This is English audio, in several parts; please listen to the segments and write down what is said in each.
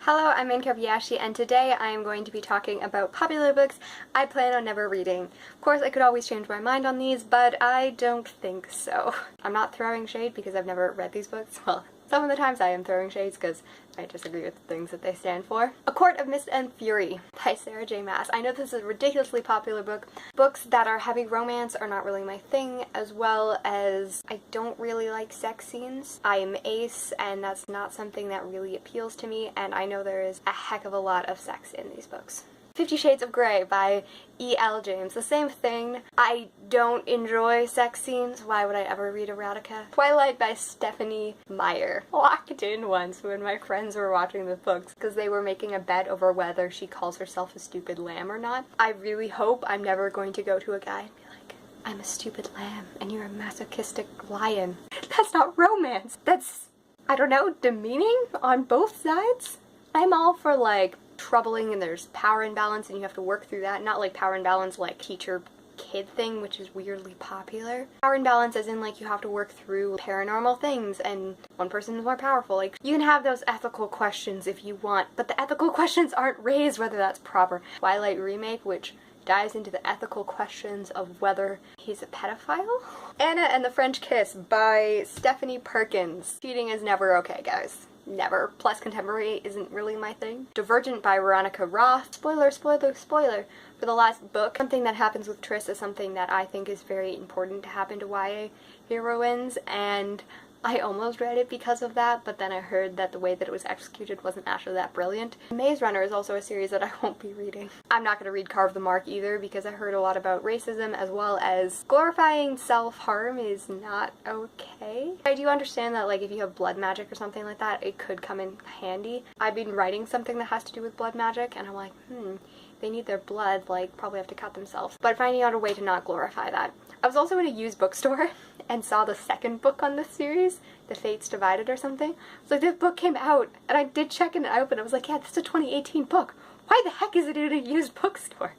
Hello, I'm Kobayashi, and today I am going to be talking about popular books I plan on never reading. Of course, I could always change my mind on these, but I don't think so. I'm not throwing shade because I've never read these books. Well, some of the times I am throwing shades because I disagree with the things that they stand for. A Court of Mist and Fury by Sarah J. Maas. I know this is a ridiculously popular book. Books that are heavy romance are not really my thing, as well as I don't really like sex scenes. I am ace, and that's not something that really appeals to me, and I know there is a heck of a lot of sex in these books. 50 Shades of Grey by E.L. James. The same thing. I don't enjoy sex scenes. Why would I ever read erotica? Twilight by Stephanie Meyer. Walked in once when my friends were watching the books because they were making a bet over whether she calls herself a stupid lamb or not. I really hope I'm never going to go to a guy and be like, I'm a stupid lamb and you're a masochistic lion. That's not romance. That's, I don't know, demeaning on both sides. I'm all for like troubling and there's power imbalance and you have to work through that. Not like power imbalance like teacher-kid thing, which is weirdly popular. Power imbalance as in like you have to work through paranormal things and one person is more powerful. Like you can have those ethical questions if you want, but the ethical questions aren't raised whether that's proper. Twilight remake, which dives into the ethical questions of whether he's a pedophile. Anna and the French Kiss by Stephanie Perkins. Cheating is never okay, guys. Never. Plus contemporary isn't really my thing. Divergent by Veronica Roth. Spoiler, spoiler, spoiler for the last book. Something that happens with Triss is something that I think is very important to happen to YA heroines, and I almost read it because of that, but then I heard that the way that it was executed wasn't actually that brilliant. Maze Runner is also a series that I won't be reading. I'm not going to read Carve the Mark either because I heard a lot about racism, as well as glorifying self-harm is not okay. I do understand that like if you have blood magic or something like that, it could come in handy. I've been writing something that has to do with blood magic and I'm like, they need their blood, like probably have to cut themselves. But finding out a way to not glorify that. I was also in a used bookstore and saw the second book on this series, The Fates Divided or something. I was like, this book came out, and I did check it out, and I was like, yeah, this is a 2018 book. Why the heck is it in a used bookstore?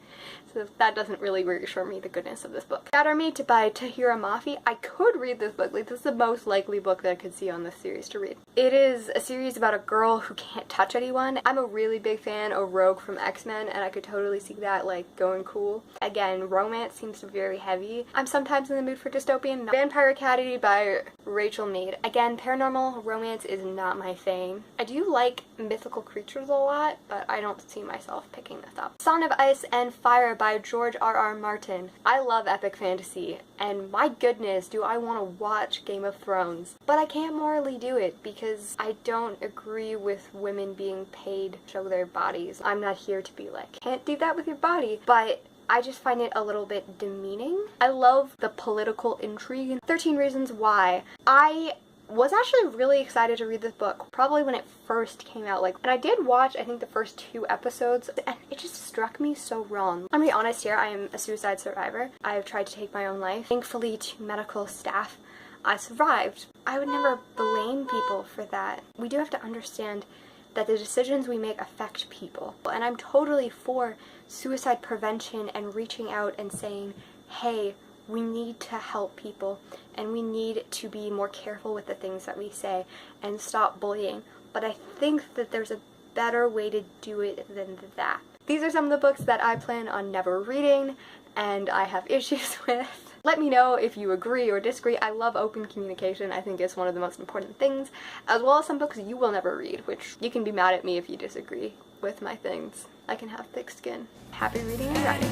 So that doesn't really reassure me the goodness of this book. Shatter Me by Tahira Mafi. I could read this book. Like, this is the most likely book that I could see on this series to read. It is a series about a girl who can't touch anyone. I'm a really big fan of Rogue from X-Men, and I could totally see that, like, going cool. Again, romance seems very heavy. I'm sometimes in the mood for dystopian. Vampire Academy by Rachel Mead. Again, paranormal romance is not my thing. I do like mythical creatures a lot, but I don't see myself picking this up. Song of Ice and Fire by George R.R. Martin. I love epic fantasy, and my goodness, do I want to watch Game of Thrones. But I can't morally do it because I don't agree with women being paid to show their bodies. I'm not here to be like, can't do that with your body, but I just find it a little bit demeaning. I love the political intrigue. 13 Reasons Why. I was actually really excited to read this book probably when it first came out, and I did watch I think the first 2 episodes and it just struck me so wrong. I'm gonna be honest here, I am a suicide survivor. I have tried to take my own life. Thankfully to medical staff, I survived. I would never blame people for that. We do have to understand that the decisions we make affect people, and I'm totally for suicide prevention and reaching out and saying, hey, we need to help people and we need to be more careful with the things that we say and stop bullying. But I think that there's a better way to do it than that. These are some of the books that I plan on never reading and I have issues with. Let me know if you agree or disagree. I love open communication. I think it's one of the most important things, as well as some books you will never read, which you can be mad at me if you disagree with my things. I can have thick skin. Happy reading and writing.